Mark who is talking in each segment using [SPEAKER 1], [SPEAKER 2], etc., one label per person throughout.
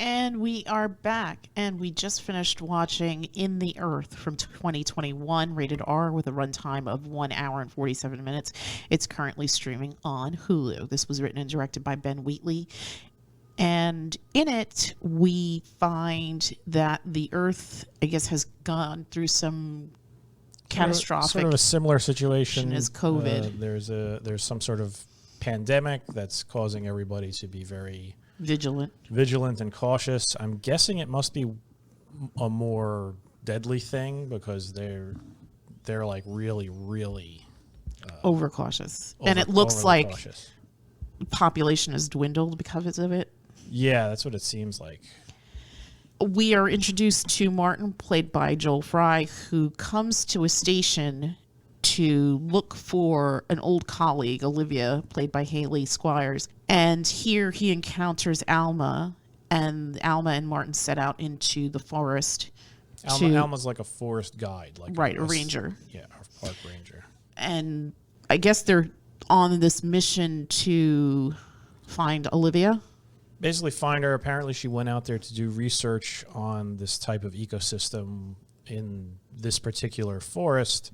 [SPEAKER 1] And we are back, and we just finished watching In the Earth from 2021, rated R, with a runtime of 1 hour and 47 minutes. It's currently streaming on Hulu. This was written and directed by Ben Wheatley. And in it, we find that the Earth, I guess, has gone through some catastrophic...
[SPEAKER 2] Sort of a similar situation
[SPEAKER 1] as COVID.
[SPEAKER 2] There's some sort of pandemic that's causing everybody to be very... vigilant and cautious. I'm guessing it must be a more deadly thing because they're like really
[SPEAKER 1] overcautious, and it looks like population has dwindled because of it.
[SPEAKER 2] Yeah, that's what it seems like.
[SPEAKER 1] We are introduced to Martin, played by Joel Frey, who comes to a station to look for an old colleague, Olivia, played by Hayley Squires. And here he encounters Alma, and Martin set out into the forest.
[SPEAKER 2] Alma's like a forest guide.
[SPEAKER 1] A ranger.
[SPEAKER 2] Yeah, a park ranger.
[SPEAKER 1] And I guess they're on this mission to find Olivia.
[SPEAKER 2] Basically find her. Apparently she went out there to do research on this type of ecosystem in this particular forest,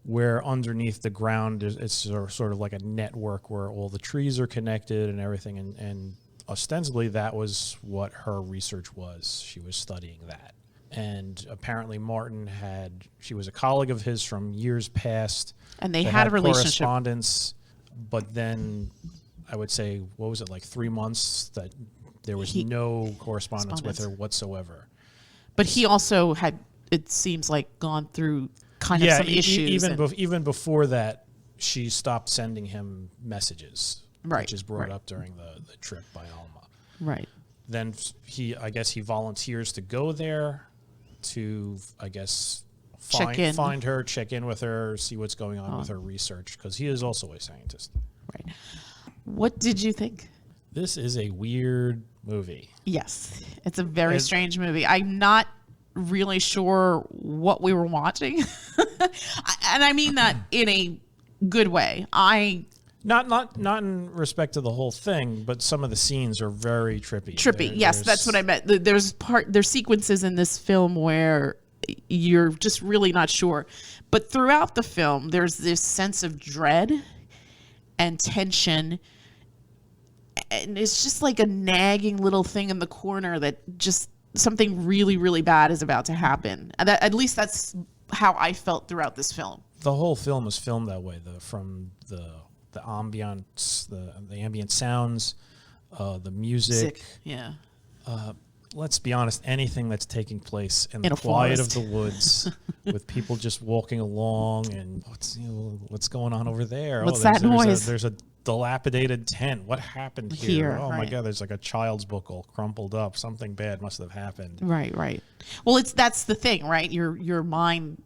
[SPEAKER 2] where underneath the ground it's sort of like a network where all the trees are connected and everything, and ostensibly that was what her research was. She was studying that. And apparently Martin she was a colleague of his from years past.
[SPEAKER 1] And they had a relationship.
[SPEAKER 2] Correspondence, but then I would say, what was it, like 3 months that there was no correspondence with her whatsoever.
[SPEAKER 1] But he also had, it seems like, gone through kind of some issues.
[SPEAKER 2] Even before that, she stopped sending him messages,
[SPEAKER 1] right,
[SPEAKER 2] which is brought up during the trip by Alma.
[SPEAKER 1] Right.
[SPEAKER 2] Then I guess he volunteers to go there to, I guess, find her, check in with her, see what's going on with her research, because he is also a scientist.
[SPEAKER 1] Right. What did you think?
[SPEAKER 2] This is a weird movie.
[SPEAKER 1] Yes, it's a very strange movie. I'm not really sure what we were watching, and I mean that in a good way. Not
[SPEAKER 2] in respect to the whole thing, but some of the scenes are very trippy.
[SPEAKER 1] Yes, that's what I meant. There's sequences in this film where you're just really not sure, but throughout the film, there's this sense of dread and tension. And it's just like a nagging little thing in the corner that just something really, really bad is about to happen. And at least that's how I felt throughout this film.
[SPEAKER 2] The whole film is filmed that way, from the ambience, the ambient sounds, the music.
[SPEAKER 1] Yeah.
[SPEAKER 2] Let's be honest, anything that's taking place in the quiet of the woods with people just walking along and what's going on over there?
[SPEAKER 1] What's that noise?
[SPEAKER 2] There's a dilapidated tent. What happened here? Oh my God, there's like a child's book all crumpled up. Something bad must have happened.
[SPEAKER 1] Right. Well, that's the thing, right? Your mind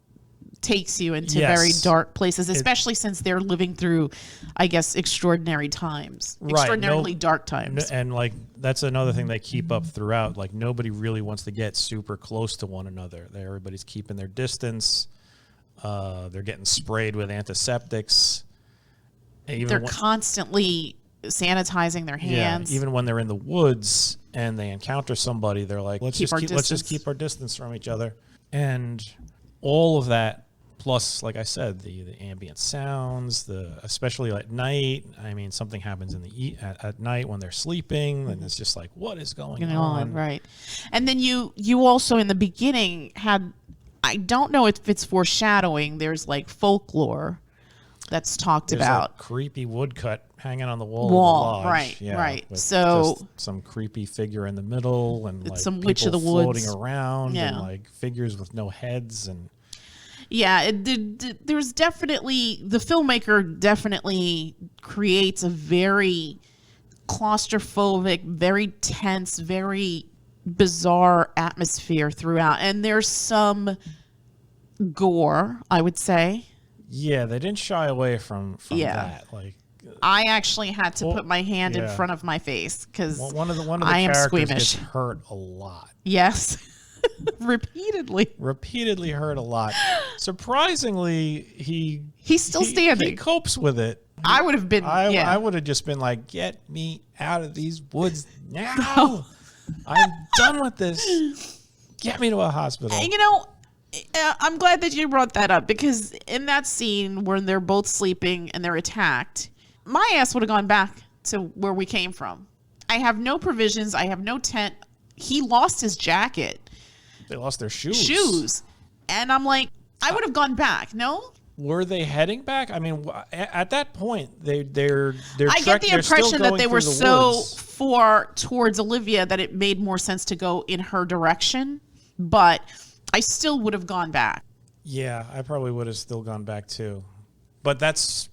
[SPEAKER 1] takes you into very dark places, especially since they're living through, I guess, extraordinary times, extraordinarily dark times.
[SPEAKER 2] And like that's another thing they keep up throughout. Like nobody really wants to get super close to one another. Everybody's keeping their distance. They're getting sprayed with antiseptics.
[SPEAKER 1] They're constantly sanitizing their hands.
[SPEAKER 2] Yeah, even when they're in the woods and they encounter somebody, they're like, let's just keep our distance from each other. And all of that, plus, like I said, the ambient sounds, especially at night. I mean, something happens at night when they're sleeping, and it's just like, what is going on?
[SPEAKER 1] Right. And then you also in the beginning had, I don't know if it's foreshadowing, there's like folklore that's talked about.
[SPEAKER 2] There's a creepy woodcut hanging on the wall of the lodge.
[SPEAKER 1] Right. So
[SPEAKER 2] just some creepy figure in the middle, and like
[SPEAKER 1] some witch of the
[SPEAKER 2] woods
[SPEAKER 1] floating
[SPEAKER 2] around, and like figures with no heads. And
[SPEAKER 1] there's definitely, the filmmaker definitely creates a very claustrophobic, very tense, very bizarre atmosphere throughout, and there's some gore, I would say.
[SPEAKER 2] Yeah, they didn't shy away from that. Like,
[SPEAKER 1] I actually had to put my hand in front of my face because
[SPEAKER 2] one of the
[SPEAKER 1] I am
[SPEAKER 2] characters
[SPEAKER 1] squeamish.
[SPEAKER 2] Gets hurt a lot.
[SPEAKER 1] Yes,
[SPEAKER 2] repeatedly hurt a lot. Surprisingly,
[SPEAKER 1] he's still standing.
[SPEAKER 2] He copes with it.
[SPEAKER 1] I would have been.
[SPEAKER 2] I would have just been like, "Get me out of these woods now!" I'm done with this. Get me to a hospital.
[SPEAKER 1] You know, I'm glad that you brought that up, because in that scene when they're both sleeping and they're attacked, my ass would have gone back to where we came from. I have no provisions. I have no tent. He lost his jacket.
[SPEAKER 2] They lost their shoes.
[SPEAKER 1] And I'm like, I would have gone back. No?
[SPEAKER 2] Were they heading back? I mean, at that point, they're
[SPEAKER 1] I get the impression that they were so
[SPEAKER 2] woods.
[SPEAKER 1] far towards Olivia that it made more sense to go in her direction. But I still would have gone back.
[SPEAKER 2] Yeah, I probably would have still gone back too. But that's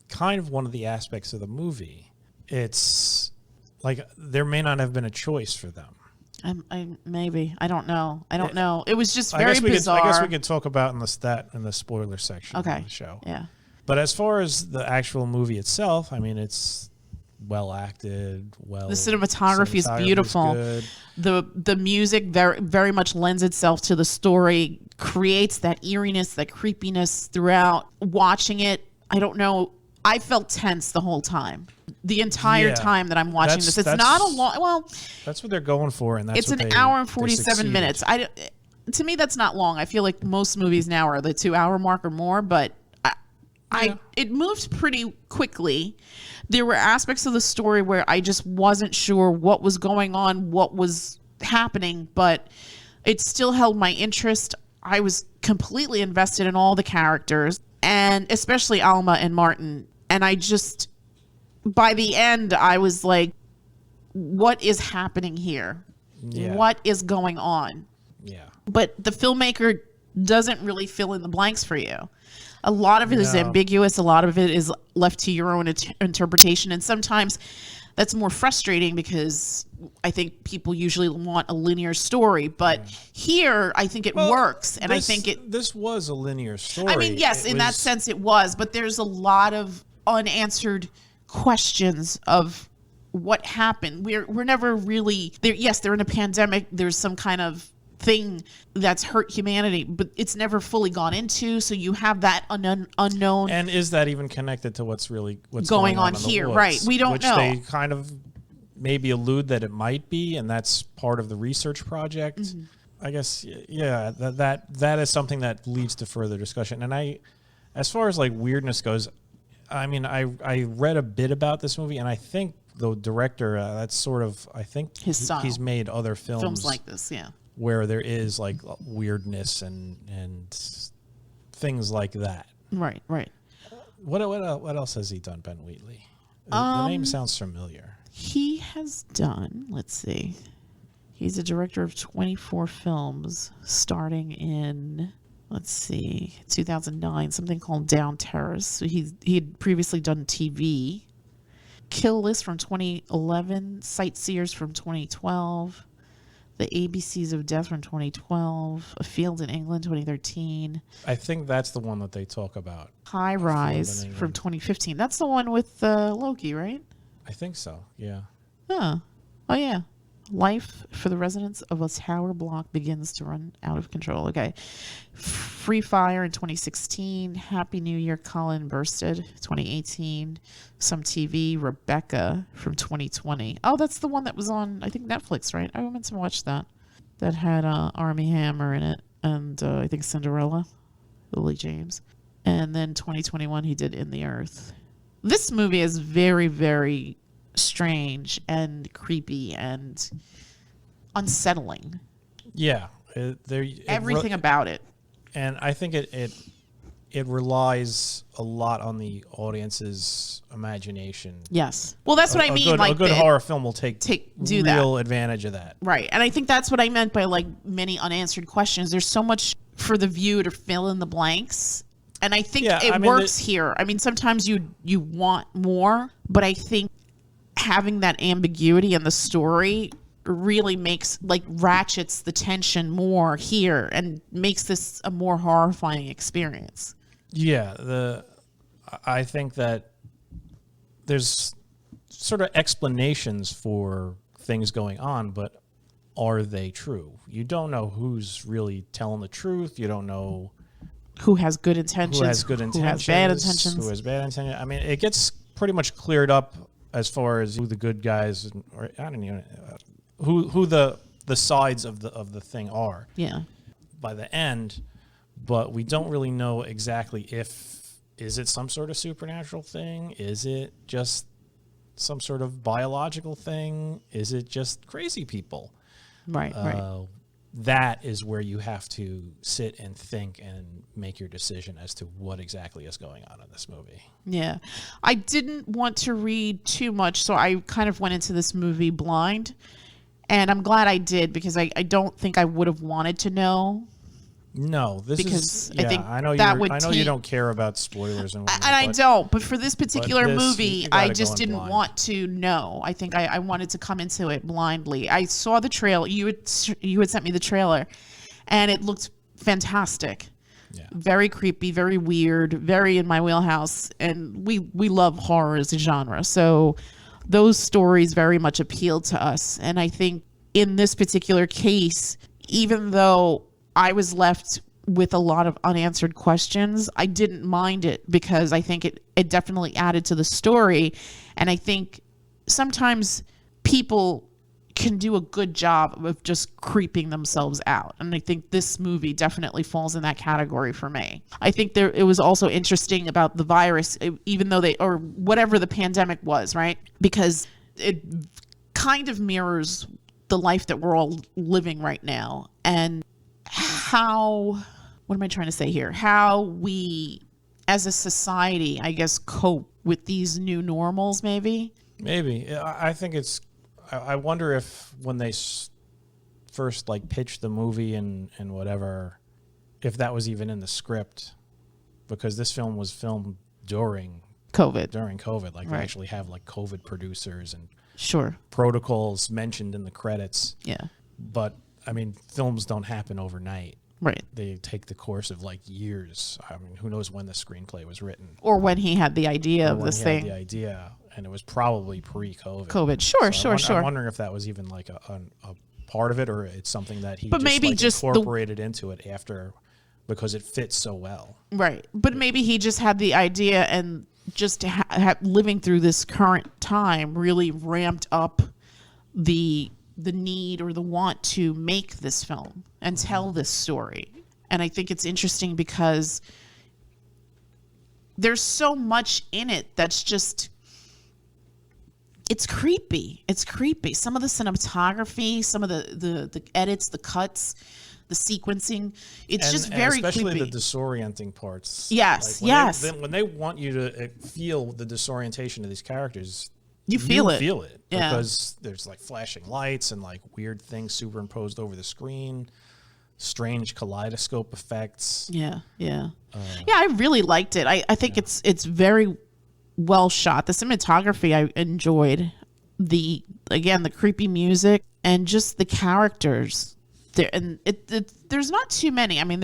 [SPEAKER 2] kind of one of the aspects of the movie. It's like there may not have been a choice for them.
[SPEAKER 1] Maybe. I don't know. It was just very bizarre.
[SPEAKER 2] I guess we could talk about in the spoiler section of the show.
[SPEAKER 1] Yeah.
[SPEAKER 2] But as far as the actual movie itself, I mean, it's well acted.
[SPEAKER 1] The cinematography is beautiful.
[SPEAKER 2] Good.
[SPEAKER 1] The music very, very much lends itself to the story, creates that eeriness, that creepiness throughout. Watching it, I don't know. I felt tense the whole time. The entire time that I'm watching this. It's not a long... Well...
[SPEAKER 2] That's what they're going for, and that's
[SPEAKER 1] it's an hour and 47 minutes. To me, that's not long. I feel like most movies now are the 2-hour mark or more, but it moved pretty quickly. There were aspects of the story where I just wasn't sure what was going on, what was happening, but it still held my interest. I was completely invested in all the characters, and especially Alma and Martin. And I just... By the end, I was like, what is happening here?
[SPEAKER 2] Yeah.
[SPEAKER 1] What is going on?
[SPEAKER 2] Yeah.
[SPEAKER 1] But the filmmaker doesn't really fill in the blanks for you. A lot of it is ambiguous. A lot of it is left to your own interpretation. And sometimes that's more frustrating because I think people usually want a linear story. But here, I think it works. And I think
[SPEAKER 2] this was a linear story.
[SPEAKER 1] I mean, yes, in that sense it was. But there's a lot of unanswered questions of what happened. We're never really there. Yes, they're in a pandemic. There's some kind of thing that's hurt humanity, but it's never fully gone into. So you have that unknown.
[SPEAKER 2] And is that even connected to what's
[SPEAKER 1] going on here? Right. We don't know.
[SPEAKER 2] They kind of maybe allude that it might be, and that's part of the research project. Mm-hmm. I guess, yeah, that is something that leads to further discussion. And as far as like weirdness goes, I mean, I read a bit about this movie, and I think the director, that's sort of, I think
[SPEAKER 1] his style.
[SPEAKER 2] He's made other films
[SPEAKER 1] like this, yeah,
[SPEAKER 2] where there is like weirdness and things like that.
[SPEAKER 1] Right.
[SPEAKER 2] What else has he done, Ben Wheatley? The name sounds familiar.
[SPEAKER 1] He has done, let's see, he's a director of 24 films, starting in... Let's see, 2009, something called Down Terrace. So he had previously done TV. Kill List from 2011, Sightseers from 2012, The ABCs of Death from 2012, A Field in England 2013.
[SPEAKER 2] I think that's the one that they talk about.
[SPEAKER 1] High Rise from 2015. That's the one with Loki, right?
[SPEAKER 2] I think so, yeah.
[SPEAKER 1] Oh, yeah. Life for the residents of a tower block begins to run out of control. Okay. Free Fire in 2016. Happy New Year, Colin Bursted, 2018. Some TV, Rebecca from 2020. Oh, that's the one that was on, I think, Netflix, right? I meant to watch that. That had Armie Hammer in it, and I think Cinderella, Lily James. And then 2021, he did In the Earth. This movie is very, very strange and creepy and unsettling.
[SPEAKER 2] Yeah,
[SPEAKER 1] everything about it.
[SPEAKER 2] And I think it relies a lot on the audience's imagination.
[SPEAKER 1] Yes. Well, that's what I mean.
[SPEAKER 2] A good horror film will do
[SPEAKER 1] real
[SPEAKER 2] advantage of that.
[SPEAKER 1] Right. And I think that's what I meant by like many unanswered questions. There's so much for the viewer to fill in the blanks. And I think it works here. I mean, sometimes you want more, but I think having that ambiguity in the story really ratchets the tension more here and makes this a more horrifying experience.
[SPEAKER 2] Yeah, I think that there's sort of explanations for things going on, but are they true? You don't know who's really telling the truth. You don't know
[SPEAKER 1] who has good intentions, who has bad intentions.
[SPEAKER 2] Who has bad intentions. I mean, it gets pretty much cleared up as far as who the good guys, or I don't even, who the sides of the thing are.
[SPEAKER 1] Yeah.
[SPEAKER 2] By the end, but we don't really know exactly is it some sort of supernatural thing? Is it just some sort of biological thing? Is it just crazy people?
[SPEAKER 1] Right.
[SPEAKER 2] That is where you have to sit and think and make your decision as to what exactly is going on in this movie.
[SPEAKER 1] Yeah. I didn't want to read too much, so I kind of went into this movie blind. And I'm glad I did, because I don't think I would have wanted to know.
[SPEAKER 2] No, this
[SPEAKER 1] because
[SPEAKER 2] is.
[SPEAKER 1] I think
[SPEAKER 2] I know
[SPEAKER 1] that
[SPEAKER 2] you.
[SPEAKER 1] would
[SPEAKER 2] I know you don't care about spoilers and whatnot.
[SPEAKER 1] And I don't. But for this particular movie,
[SPEAKER 2] you gotta
[SPEAKER 1] I
[SPEAKER 2] go
[SPEAKER 1] just
[SPEAKER 2] in
[SPEAKER 1] didn't
[SPEAKER 2] blind.
[SPEAKER 1] want to know. I think I wanted to come into it blindly. I saw the trailer. You had sent me the trailer, and it looked fantastic.
[SPEAKER 2] Yeah.
[SPEAKER 1] Very creepy, very weird, very in my wheelhouse. And we love horror as a genre, so those stories very much appealed to us. And I think in this particular case, even though I was left with a lot of unanswered questions, I didn't mind it, because I think it definitely added to the story. And I think sometimes people can do a good job of just creeping themselves out. And I think this movie definitely falls in that category for me. I think it was also interesting about the virus, even though or whatever the pandemic was, right? Because it kind of mirrors the life that we're all living right now. And what am I trying to say here? How we, as a society, I guess, cope with these new normals, maybe?
[SPEAKER 2] Maybe. I think it's. I wonder if when they first pitched the movie and whatever, if that was even in the script, because this film was filmed during COVID. Like, they actually have COVID producers and
[SPEAKER 1] sure
[SPEAKER 2] protocols mentioned in the credits.
[SPEAKER 1] Yeah.
[SPEAKER 2] But I mean, films don't happen overnight.
[SPEAKER 1] Right.
[SPEAKER 2] They take the course of years. I mean, who knows when the screenplay was written,
[SPEAKER 1] or when he had the idea of this thing.
[SPEAKER 2] The idea, and it was probably pre-COVID.
[SPEAKER 1] Sure.
[SPEAKER 2] I'm wondering if that was even a part of it, or it's something that he
[SPEAKER 1] just
[SPEAKER 2] incorporated into it after, because it fits so well.
[SPEAKER 1] Right. But maybe he just had the idea, and just living through this current time really ramped up the need or the want to make this film and tell this story. And I think it's interesting because there's so much in it that's just, it's creepy. Some of the cinematography, some of the edits, the cuts, the sequencing, it's just very
[SPEAKER 2] especially
[SPEAKER 1] creepy.
[SPEAKER 2] The disorienting parts.
[SPEAKER 1] Yes.
[SPEAKER 2] When they want you to feel the disorientation of these characters,
[SPEAKER 1] you feel it.
[SPEAKER 2] Yeah. Because there's flashing lights and weird things superimposed over the screen, strange kaleidoscope effects.
[SPEAKER 1] Yeah. I really liked it. I think it's very well shot. The cinematography I enjoyed. The creepy music and just the characters. There's not too many. I mean,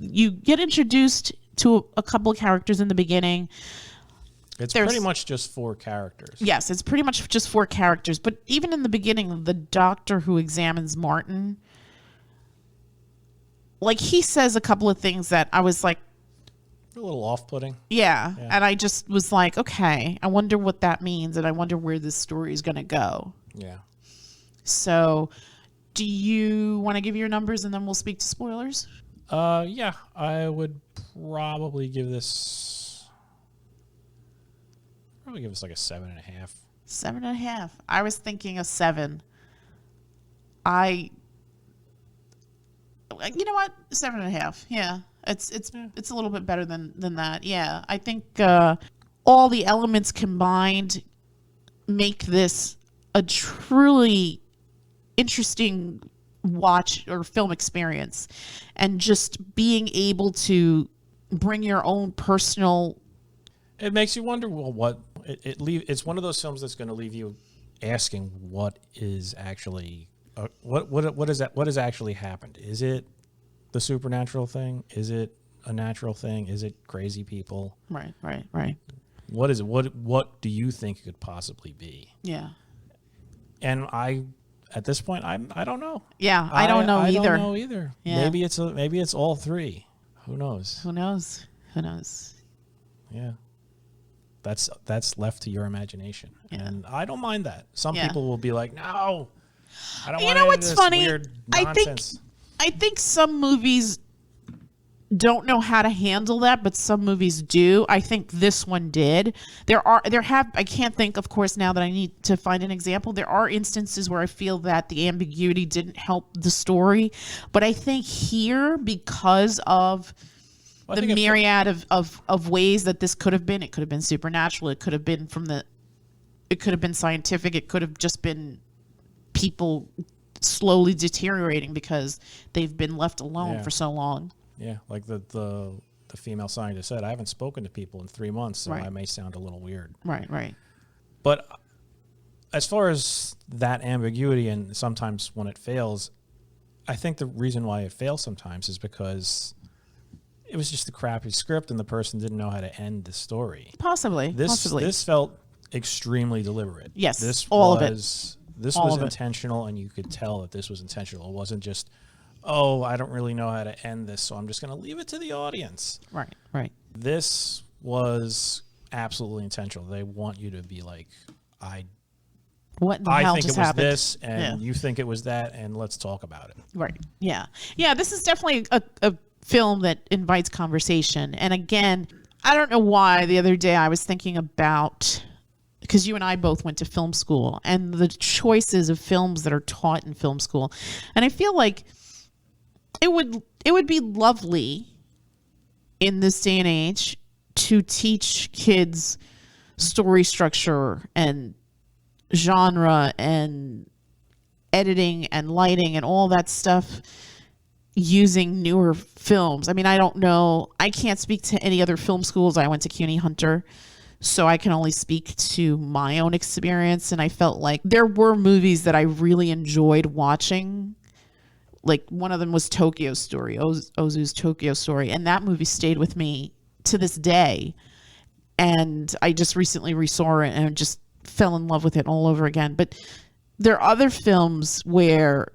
[SPEAKER 1] you get introduced to a couple of characters in the beginning.
[SPEAKER 2] It's pretty much just 4 characters.
[SPEAKER 1] Yes, it's pretty much just 4 characters. But even in the beginning, the doctor who examines Martin, he says a couple of things that I was a
[SPEAKER 2] little off-putting.
[SPEAKER 1] Yeah. And I just was okay, I wonder what that means, and I wonder where this story is going to go.
[SPEAKER 2] Yeah.
[SPEAKER 1] So, do you want to give your numbers and then we'll speak to spoilers?
[SPEAKER 2] Yeah, I would probably give this a 7.5.
[SPEAKER 1] 7.5. I was thinking a 7. You know what? 7.5. Yeah. It's a little bit better than that. Yeah. I think all the elements combined make this a truly interesting watch or film experience, and just being able to bring your own personal.
[SPEAKER 2] It makes you wonder. Well, it's one of those films that's going to leave you asking what is actually what has actually happened. Is it the supernatural thing? Is it a natural thing? Is it crazy people?
[SPEAKER 1] Right.
[SPEAKER 2] What is it? What do you think it could possibly be?
[SPEAKER 1] Yeah.
[SPEAKER 2] And at this point, I don't know.
[SPEAKER 1] Yeah, I don't know either.
[SPEAKER 2] I don't know either.
[SPEAKER 1] Yeah.
[SPEAKER 2] Maybe it's all 3. Who knows? Yeah. That's left to your imagination.
[SPEAKER 1] Yeah.
[SPEAKER 2] And I don't mind that. Some people will be like, no. I don't
[SPEAKER 1] You
[SPEAKER 2] want
[SPEAKER 1] know
[SPEAKER 2] any of
[SPEAKER 1] what's
[SPEAKER 2] this
[SPEAKER 1] funny?
[SPEAKER 2] weird
[SPEAKER 1] I think
[SPEAKER 2] nonsense.
[SPEAKER 1] I think some movies don't know how to handle that, but some movies do. I think this one did. I can't think, of course, now that I need to find an example. There are instances where I feel that the ambiguity didn't help the story, but I think here, because of
[SPEAKER 2] Well, I
[SPEAKER 1] the
[SPEAKER 2] think
[SPEAKER 1] myriad of ways that this could have been, it could have been supernatural, it could have been it could have been scientific, it could have just been people slowly deteriorating because they've been left alone
[SPEAKER 2] Yeah.
[SPEAKER 1] for so long.
[SPEAKER 2] Yeah, like the female scientist said, I haven't spoken to people in 3 months, so
[SPEAKER 1] Right.
[SPEAKER 2] I may sound a little weird.
[SPEAKER 1] Right.
[SPEAKER 2] But as far as that ambiguity and sometimes when it fails, I think the reason why it fails sometimes is because it was just a crappy script and the person didn't know how to end the story.
[SPEAKER 1] Possibly.
[SPEAKER 2] This felt extremely deliberate.
[SPEAKER 1] Yes,
[SPEAKER 2] This
[SPEAKER 1] all of it.
[SPEAKER 2] was this
[SPEAKER 1] All
[SPEAKER 2] was
[SPEAKER 1] of it.
[SPEAKER 2] intentional, and you could tell that this was intentional. It wasn't just, oh, I don't really know how to end this, so I'm just going to leave it to the audience.
[SPEAKER 1] Right.
[SPEAKER 2] This was absolutely intentional. They want you to be like,
[SPEAKER 1] What in the
[SPEAKER 2] I
[SPEAKER 1] hell
[SPEAKER 2] think it
[SPEAKER 1] just
[SPEAKER 2] was
[SPEAKER 1] happened?
[SPEAKER 2] this, and you think it was that, and let's talk about it.
[SPEAKER 1] Right. Yeah. This is definitely a film that invites conversation. And again, I don't know why the other day I was thinking about, because you and I both went to film school, and the choices of films that are taught in film school. And I feel like it would be lovely in this day and age to teach kids story structure and genre and editing and lighting and all that stuff using newer films. I mean, I don't know. I can't speak to any other film schools. I went to CUNY Hunter, so I can only speak to my own experience. And I felt like there were movies that I really enjoyed watching. Like one of them was Tokyo Story, Ozu's Tokyo Story. And that movie stayed with me to this day. And I just recently resaw it and just fell in love with it all over again. But there are other films where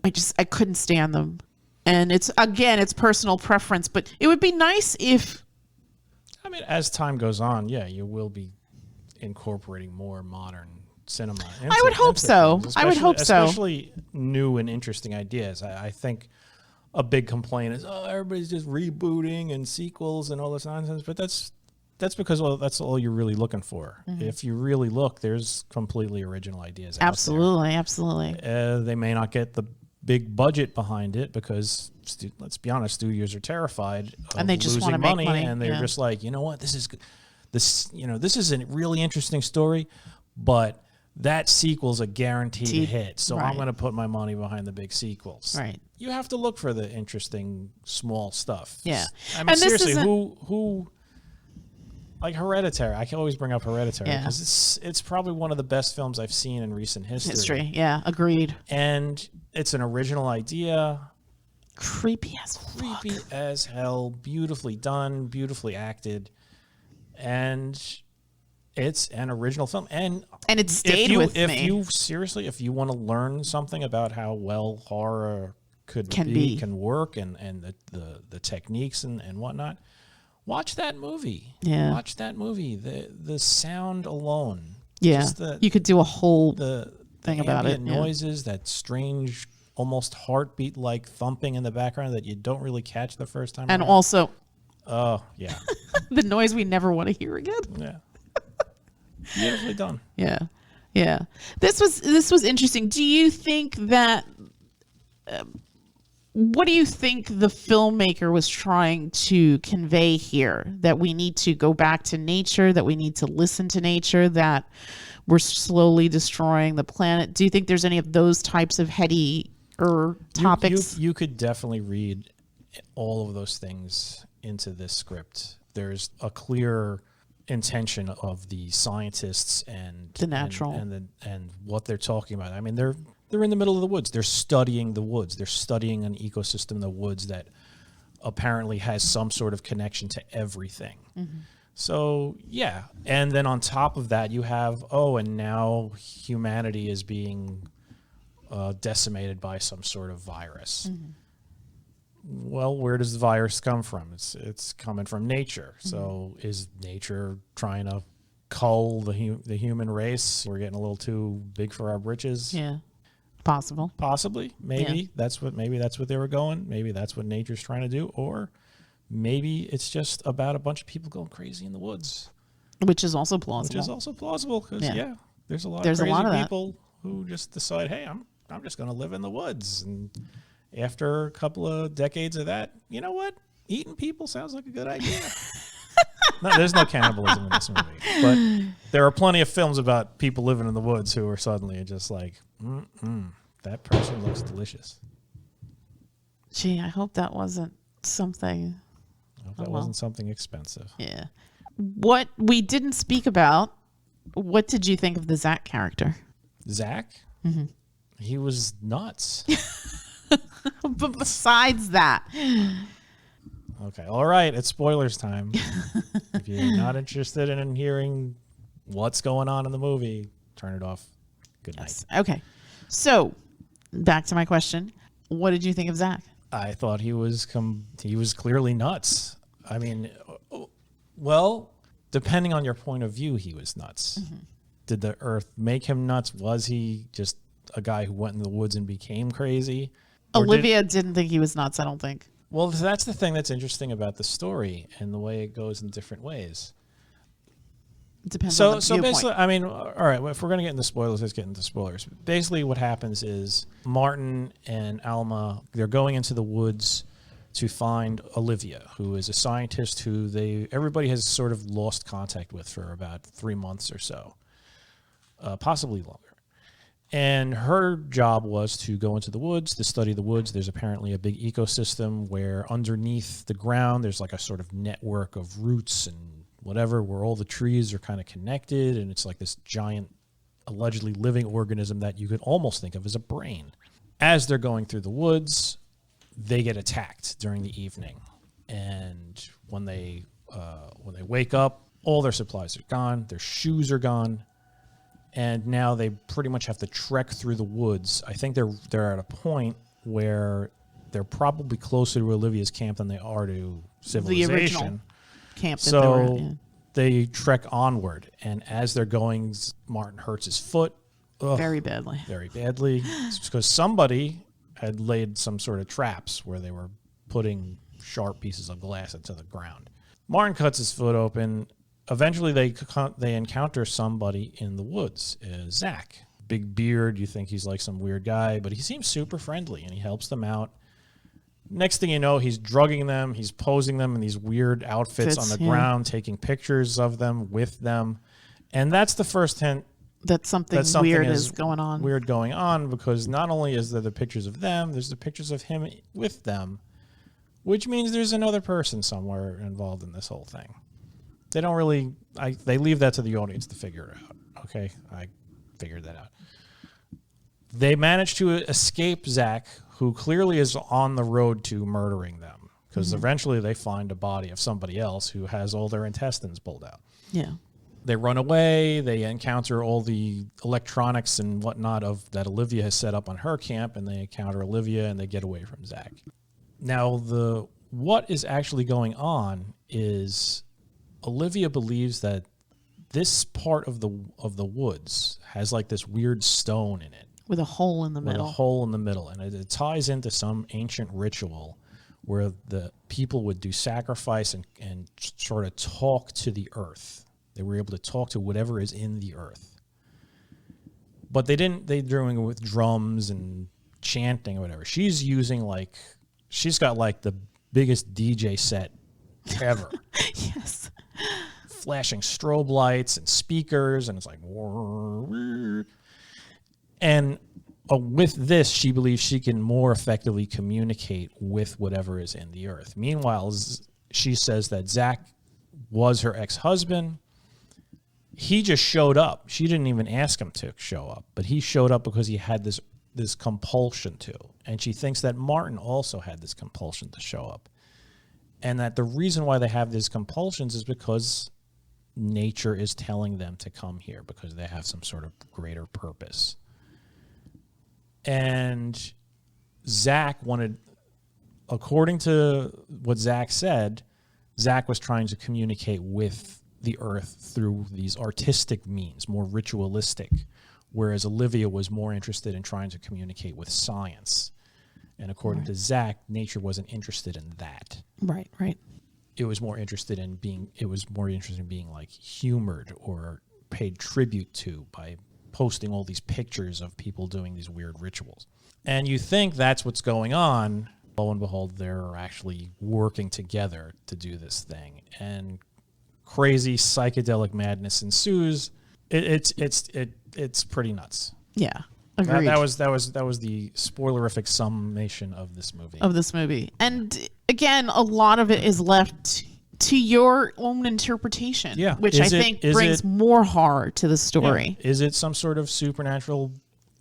[SPEAKER 1] I couldn't stand them. And it's personal preference, but it would be nice if,
[SPEAKER 2] I mean, as time goes on, yeah, you will be incorporating more modern cinema.
[SPEAKER 1] I would hope so. I would hope so.
[SPEAKER 2] Especially new and interesting ideas. I think a big complaint is, oh, everybody's just rebooting and sequels and all this nonsense. But that's because, well, that's all you're really looking for.
[SPEAKER 1] Mm-hmm.
[SPEAKER 2] If you really look, there's completely original ideas out
[SPEAKER 1] absolutely.
[SPEAKER 2] there. They may not get the big budget behind it because, let's be honest, studios are terrified of
[SPEAKER 1] And they just
[SPEAKER 2] losing
[SPEAKER 1] wanna make money,
[SPEAKER 2] and they're
[SPEAKER 1] yeah.
[SPEAKER 2] just like, you know what, this is a really interesting story, but that sequel's a guaranteed hit, so I'm
[SPEAKER 1] Right.
[SPEAKER 2] going to put my money behind the big sequels.
[SPEAKER 1] Right.
[SPEAKER 2] You have to look for the interesting small stuff.
[SPEAKER 1] Yeah.
[SPEAKER 2] I mean,
[SPEAKER 1] And this
[SPEAKER 2] seriously,
[SPEAKER 1] isn't-
[SPEAKER 2] who like Hereditary? I can always bring up Hereditary
[SPEAKER 1] Yeah.
[SPEAKER 2] because it's probably one of the best films I've seen in recent history.
[SPEAKER 1] Yeah, agreed.
[SPEAKER 2] And it's an original idea,
[SPEAKER 1] Creepy as fuck.
[SPEAKER 2] creepy as hell, beautifully done, beautifully acted, and it's an original film. And
[SPEAKER 1] And it stayed with me.
[SPEAKER 2] If you want to learn something about how well horror can work and the techniques and whatnot, watch that movie.
[SPEAKER 1] Yeah.
[SPEAKER 2] Watch that movie. The sound alone.
[SPEAKER 1] Yeah.
[SPEAKER 2] Just
[SPEAKER 1] You could do a whole
[SPEAKER 2] the
[SPEAKER 1] thing about it.
[SPEAKER 2] ambient noises, that strange, almost heartbeat like thumping in the background that you don't really catch the first time.
[SPEAKER 1] And
[SPEAKER 2] around.
[SPEAKER 1] also
[SPEAKER 2] Oh yeah,
[SPEAKER 1] the noise we never want to hear again.
[SPEAKER 2] yeah. Beautifully done.
[SPEAKER 1] Yeah. This was interesting. Do you think that what do you think the filmmaker was trying to convey here? That we need to go back to nature, that we need to listen to nature, that we're slowly destroying the planet? Do you think there's any of those types of heady topics?
[SPEAKER 2] You could definitely read all of those things into this script. There's a clear intention of the scientists and
[SPEAKER 1] The natural.
[SPEAKER 2] and what they're talking about. I mean, they're in the middle of the woods. They're studying the woods. They're studying an ecosystem in the woods that apparently has some sort of connection to everything.
[SPEAKER 1] Mm-hmm.
[SPEAKER 2] So, yeah. And then on top of that, you have, and now humanity is being decimated by some sort of virus.
[SPEAKER 1] Mm-hmm.
[SPEAKER 2] Well, where does the virus come from? It's coming from nature. So is nature trying to cull the human race? We're getting a little too big for our britches.
[SPEAKER 1] Yeah. Possible.
[SPEAKER 2] Possibly. Maybe that's what they were going. Maybe that's what nature's trying to do. Or maybe it's just about a bunch of people going crazy in the woods.
[SPEAKER 1] Which is also plausible.
[SPEAKER 2] Because there's a lot of crazy people who just decide, hey, I'm just going to live in the woods. And after a couple of decades of that, you know what? Eating people sounds like a good idea. No, there's no cannibalism in this movie, but there are plenty of films about people living in the woods who are suddenly just like, that person looks delicious.
[SPEAKER 1] Gee, I hope that wasn't something.
[SPEAKER 2] I hope that wasn't something expensive.
[SPEAKER 1] Yeah. What we didn't speak about, what did you think of the Zach character?
[SPEAKER 2] Zach? Mm-hmm. He was nuts.
[SPEAKER 1] But besides that.
[SPEAKER 2] Okay, all right, it's spoilers time. If you're not interested in hearing what's going on in the movie, turn it off. Good night.
[SPEAKER 1] Yes. Okay, so back to my question. What did you think of Zach?
[SPEAKER 2] I thought he was clearly nuts. I mean, well, depending on your point of view, he was nuts. Mm-hmm. Did the earth make him nuts? Was he just a guy who went in the woods and became crazy?
[SPEAKER 1] Olivia didn't think he was nuts, I don't think.
[SPEAKER 2] Well, that's the thing that's interesting about the story and the way it goes in different ways.
[SPEAKER 1] It depends on the viewpoint.
[SPEAKER 2] Basically, I mean, all right, if we're going to get into spoilers, let's get into spoilers. Basically, what happens is Martin and Alma, they're going into the woods to find Olivia, who is a scientist who everybody has sort of lost contact with for about 3 months or so, possibly longer. And her job was to go into the woods, to study the woods. There's apparently a big ecosystem where underneath the ground, there's like a sort of network of roots and whatever, where all the trees are kind of connected. And it's like this giant, allegedly living organism that you could almost think of as a brain. As they're going through the woods, they get attacked during the evening. And when they wake up, all their supplies are gone. Their shoes are gone. And now they pretty much have to trek through the woods. I think they're at a point where they're probably closer to Olivia's camp than they are to civilization.
[SPEAKER 1] The original camp that
[SPEAKER 2] so
[SPEAKER 1] they were in.
[SPEAKER 2] They trek onward. And as they're going, Martin hurts his foot.
[SPEAKER 1] Very badly.
[SPEAKER 2] Very badly. It's because somebody had laid some sort of traps where they were putting sharp pieces of glass into the ground. Martin cuts his foot open. Eventually, they encounter somebody in the woods, Zach. Big beard, you think he's like some weird guy, but he seems super friendly, and he helps them out. Next thing you know, he's drugging them, he's posing them in these weird outfits on the ground, taking pictures of them with them. And that's the first hint
[SPEAKER 1] that something weird is going on.
[SPEAKER 2] Weird going on, because not only is there the pictures of them, there's the pictures of him with them, which means there's another person somewhere involved in this whole thing. They don't really, they leave that to the audience to figure it out. Okay, I figured that out. They managed to escape Zach, who clearly is on the road to murdering them, because eventually they find a body of somebody else who has all their intestines pulled out.
[SPEAKER 1] Yeah.
[SPEAKER 2] They run away. They encounter all the electronics and whatnot that Olivia has set up on her camp, and they encounter Olivia, and they get away from Zach. Now, what is actually going on is Olivia believes that this part of the woods has like this weird stone in it.
[SPEAKER 1] With a hole in the middle.
[SPEAKER 2] With a hole in the middle. And it ties into some ancient ritual where the people would do sacrifice and sort of talk to the earth. They were able to talk to whatever is in the earth. But they're doing it with drums and chanting or whatever. She's got like the biggest DJ set ever.
[SPEAKER 1] Yes.
[SPEAKER 2] Flashing strobe lights and speakers, and it's like, and with this, she believes she can more effectively communicate with whatever is in the earth. Meanwhile, she says that Zach was her ex-husband. He just showed up. She didn't even ask him to show up, but he showed up because he had this compulsion to. And she thinks that Martin also had this compulsion to show up. And that the reason why they have these compulsions is because nature is telling them to come here, because they have some sort of greater purpose. And Zach wanted, according to what Zach said, Zach was trying to communicate with the earth through these artistic means, more ritualistic, whereas Olivia was more interested in trying to communicate with science. And according to Zach, nature wasn't interested in that.
[SPEAKER 1] Right, right.
[SPEAKER 2] It was more interested in being like humored or paid tribute to by posting all these pictures of people doing these weird rituals. And you think that's what's going on. Lo and behold, they're actually working together to do this thing. And crazy psychedelic madness ensues. It's pretty nuts.
[SPEAKER 1] Yeah. Agreed.
[SPEAKER 2] That was the spoilerific summation of this movie.
[SPEAKER 1] And again, a lot of it is left to your own interpretation, which I think brings more horror to the story.
[SPEAKER 2] Yeah. Is it some sort of supernatural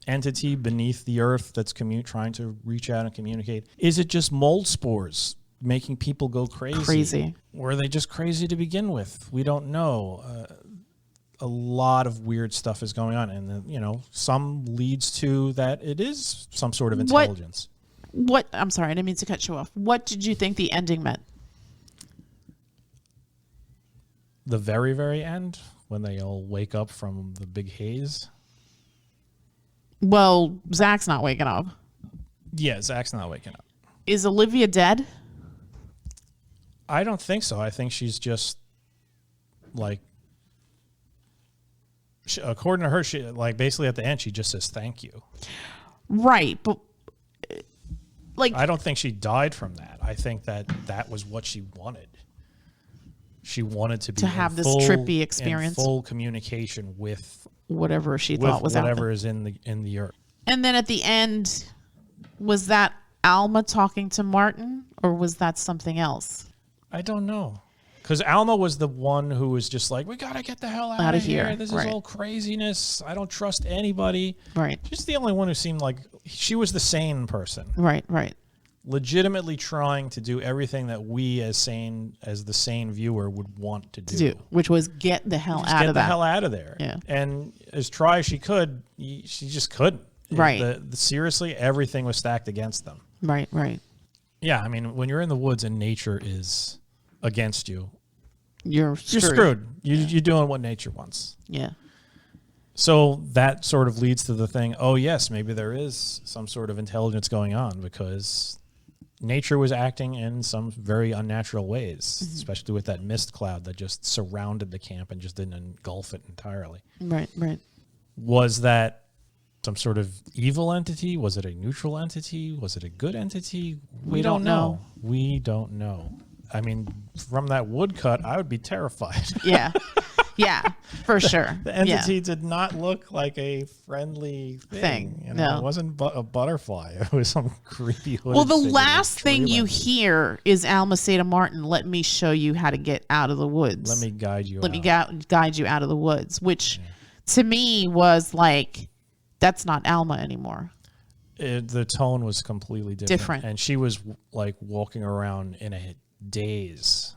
[SPEAKER 2] entity beneath the earth that's trying to reach out and communicate? Is it just mold spores making people go crazy? Were they just crazy to begin with? We don't know. A lot of weird stuff is going on, and some leads to that it is some sort of intelligence.
[SPEAKER 1] What? I'm sorry, I didn't mean to cut you off. What did you think the ending meant?
[SPEAKER 2] The very, very end, when they all wake up from the big haze.
[SPEAKER 1] Well, Zach's not waking up.
[SPEAKER 2] Yeah, Zach's not waking up.
[SPEAKER 1] Is Olivia dead?
[SPEAKER 2] I don't think so. I think she's just like. According to her, she basically at the end she just says thank you.
[SPEAKER 1] Right, but
[SPEAKER 2] I don't think she died from that. I think that was what she wanted. She wanted to
[SPEAKER 1] have this trippy experience,
[SPEAKER 2] full communication with
[SPEAKER 1] whatever she thought was out there.
[SPEAKER 2] Whatever is in the earth.
[SPEAKER 1] And then at the end, was that Alma talking to Martin, or was that something else?
[SPEAKER 2] I don't know. Because Alma was the one who was just like, we got to get the hell out of here. This is all craziness. I don't trust anybody.
[SPEAKER 1] Right.
[SPEAKER 2] She's the only one who seemed like she was the sane person.
[SPEAKER 1] Right, right.
[SPEAKER 2] Legitimately trying to do everything that we as the sane viewer would want to do.
[SPEAKER 1] Which was get the hell out of that.
[SPEAKER 2] Get the hell out of there.
[SPEAKER 1] Yeah.
[SPEAKER 2] And as try as she could, she just couldn't.
[SPEAKER 1] Right.
[SPEAKER 2] Seriously, everything was stacked against them.
[SPEAKER 1] Right, right.
[SPEAKER 2] Yeah, I mean, when you're in the woods and nature is against you,
[SPEAKER 1] you're
[SPEAKER 2] screwed. You're doing what nature wants.
[SPEAKER 1] Yeah.
[SPEAKER 2] So that sort of leads to the thing, oh yes, maybe there is some sort of intelligence going on because nature was acting in some very unnatural ways, especially with that mist cloud that just surrounded the camp and just didn't engulf it entirely.
[SPEAKER 1] Right, right.
[SPEAKER 2] Was that some sort of evil entity? Was it a neutral entity? Was it a good entity? We don't know. We don't know. I mean, from that woodcut, I would be terrified.
[SPEAKER 1] Yeah. Yeah, for sure.
[SPEAKER 2] The entity did not look like a friendly thing.
[SPEAKER 1] No.
[SPEAKER 2] It wasn't a butterfly. It was some creepy hooded
[SPEAKER 1] Well, the last thing you hear is Alma say to Martin, let me show you how to get out of the woods.
[SPEAKER 2] Let me guide you
[SPEAKER 1] Let me guide you out of the woods, which to me was like, that's not Alma anymore.
[SPEAKER 2] The tone was completely different. And she was like walking around in a daze.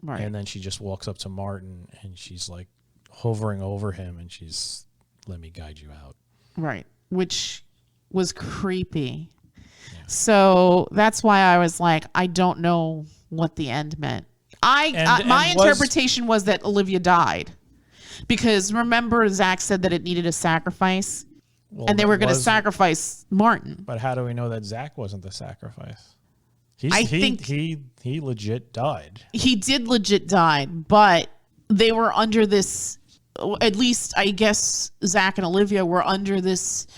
[SPEAKER 1] Right.
[SPEAKER 2] And then she just walks up to Martin and she's like hovering over him and she's, let me guide you out.
[SPEAKER 1] Right. Which was creepy. Yeah. So that's why I was like, I don't know what the end meant. My interpretation was that Olivia died. Because remember, Zach said that it needed a sacrifice. Well, and they were going to sacrifice Martin.
[SPEAKER 2] But how do we know that Zach wasn't the sacrifice? He legit died.
[SPEAKER 1] He did legit die, but they were under this, at least I guess Zach and Olivia were under this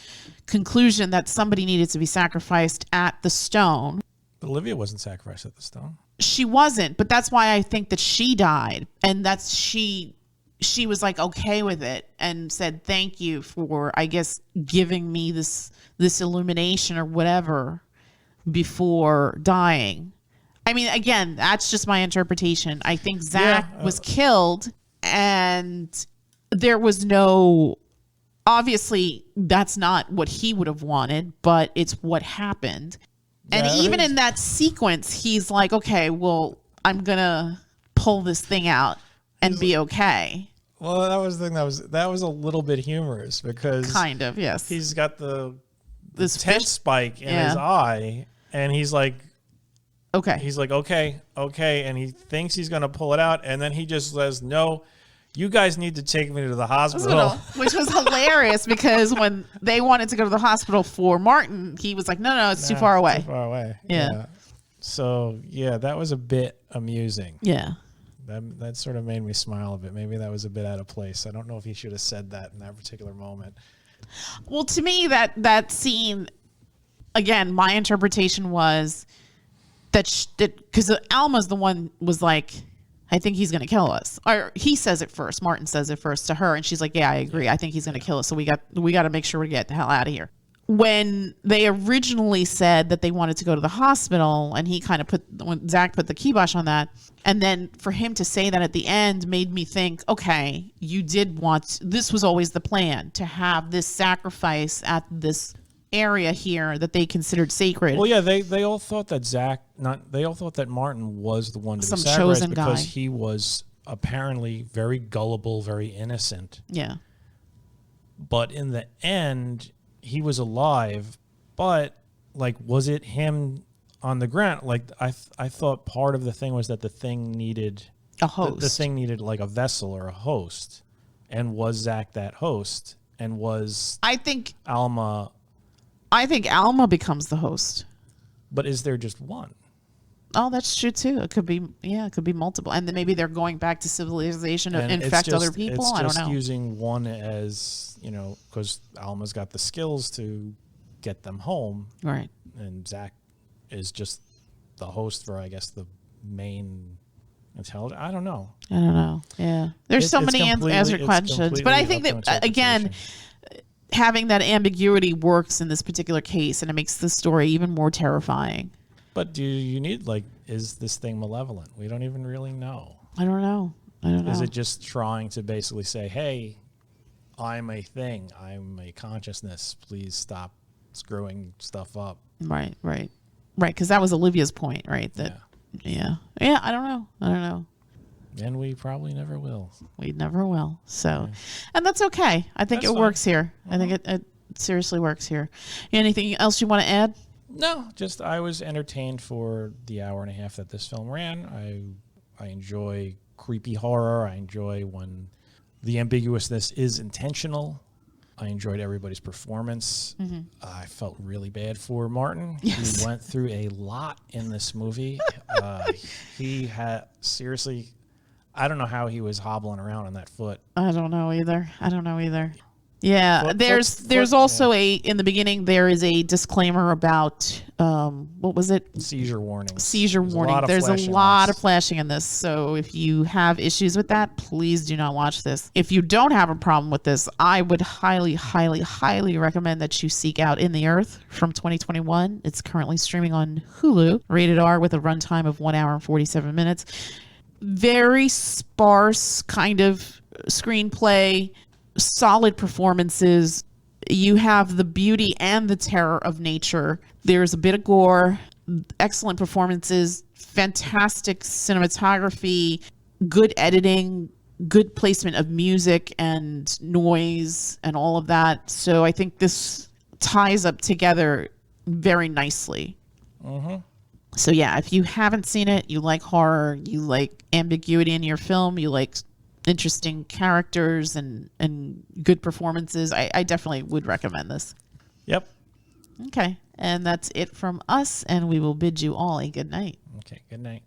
[SPEAKER 1] conclusion that somebody needed to be sacrificed at the stone.
[SPEAKER 2] But Olivia wasn't sacrificed at the stone.
[SPEAKER 1] She wasn't, but that's why I think that she died. And that's she was like okay with it and said, thank you for, I guess, giving me this illumination or whatever before dying. I mean, again, that's just my interpretation. I think Zach was killed and there was no, obviously that's not what he would have wanted, but it's what happened. And even in that sequence, he's like, okay, well, I'm going to pull this thing out and be okay.
[SPEAKER 2] Well, that was the thing that was a little bit humorous because
[SPEAKER 1] kind of, yes.
[SPEAKER 2] He's got this tent spike in his eye and he's like, okay. He's like, okay. And he thinks he's going to pull it out. And then he just says, no, you guys need to take me to the hospital.
[SPEAKER 1] Which was hilarious because when they wanted to go to the hospital for Martin, he was like, no, it's too far away.
[SPEAKER 2] Too far away.
[SPEAKER 1] Yeah.
[SPEAKER 2] So, yeah, that was a bit amusing.
[SPEAKER 1] Yeah.
[SPEAKER 2] That sort of made me smile a bit. Maybe that was a bit out of place. I don't know if he should have said that in that particular moment.
[SPEAKER 1] Well, to me, that scene, again, my interpretation was that because Alma's the one was like, I think he's going to kill us. Or he says it first. Martin says it first to her. And she's like, yeah, I agree. I think he's going to kill us. So we got to make sure we get the hell out of here. When they originally said that they wanted to go to the hospital and he kind of when Zach put the kibosh on that. And then for him to say that at the end made me think, okay, you did this was always the plan, to have this sacrifice at this area here that they considered sacred.
[SPEAKER 2] Well, yeah, they all thought that they all thought that Martin was the one to be sacrificed
[SPEAKER 1] chosen
[SPEAKER 2] because
[SPEAKER 1] guy.
[SPEAKER 2] he was apparently very gullible, very innocent.
[SPEAKER 1] Yeah.
[SPEAKER 2] But in the end, he was alive. But like, was it him on the ground? Like, I thought part of the thing was that the thing needed
[SPEAKER 1] a host.
[SPEAKER 2] The thing needed like a vessel or a host, and was Zach that host? And was Alma?
[SPEAKER 1] I think Alma becomes the host.
[SPEAKER 2] But is there just one?
[SPEAKER 1] Oh, that's true too. It could be multiple. And then maybe they're going back to civilization to infect other people. I don't know.
[SPEAKER 2] It's just using one as, because Alma's got the skills to get them home.
[SPEAKER 1] Right.
[SPEAKER 2] And Zach is just the host for, I guess, the main intelligence. I don't know.
[SPEAKER 1] Yeah. There's so many answered questions. But I think that, again, having that ambiguity works in this particular case, and it makes the story even more terrifying.
[SPEAKER 2] But do you need, is this thing malevolent? We don't even really know.
[SPEAKER 1] I don't know.
[SPEAKER 2] Is it just trying to basically say, hey, I'm a thing. I'm a consciousness. Please stop screwing stuff up.
[SPEAKER 1] Right. Because that was Olivia's point, right? Yeah, I don't know.
[SPEAKER 2] And we probably never will.
[SPEAKER 1] We never will. So, and that's okay. I think it works here. I think it seriously works here. Anything else you want to add?
[SPEAKER 2] No, just I was entertained for the hour and a half that this film ran. I enjoy creepy horror. I enjoy when the ambiguousness is intentional. I enjoyed everybody's performance. Mm-hmm. I felt really bad for Martin. Yes. He went through a lot in this movie. He had, seriously, I don't know how he was hobbling around on that foot.
[SPEAKER 1] I don't know either. Yeah, there's also in the beginning there is a disclaimer about what was it?
[SPEAKER 2] Seizure warning.
[SPEAKER 1] There's a lot of flashing in this. So if you have issues with that, please do not watch this. If you don't have a problem with this, I would highly, highly, highly recommend that you seek out In the Earth from 2021. It's currently streaming on Hulu, rated R with a runtime of 1 hour and 47 minutes. Very sparse kind of screenplay. Solid performances. You have the beauty and the terror of nature. There's a bit of gore, excellent performances, fantastic cinematography, good editing, good placement of music and noise and all of that. So I think this ties up together very nicely. Mm-hmm. So yeah, if you haven't seen it, you like horror, you like ambiguity in your film, you like interesting characters and good performances, I definitely would recommend this.
[SPEAKER 2] Yep.
[SPEAKER 1] Okay. And that's it from us, and we will bid you all a good night.
[SPEAKER 2] Okay, good night.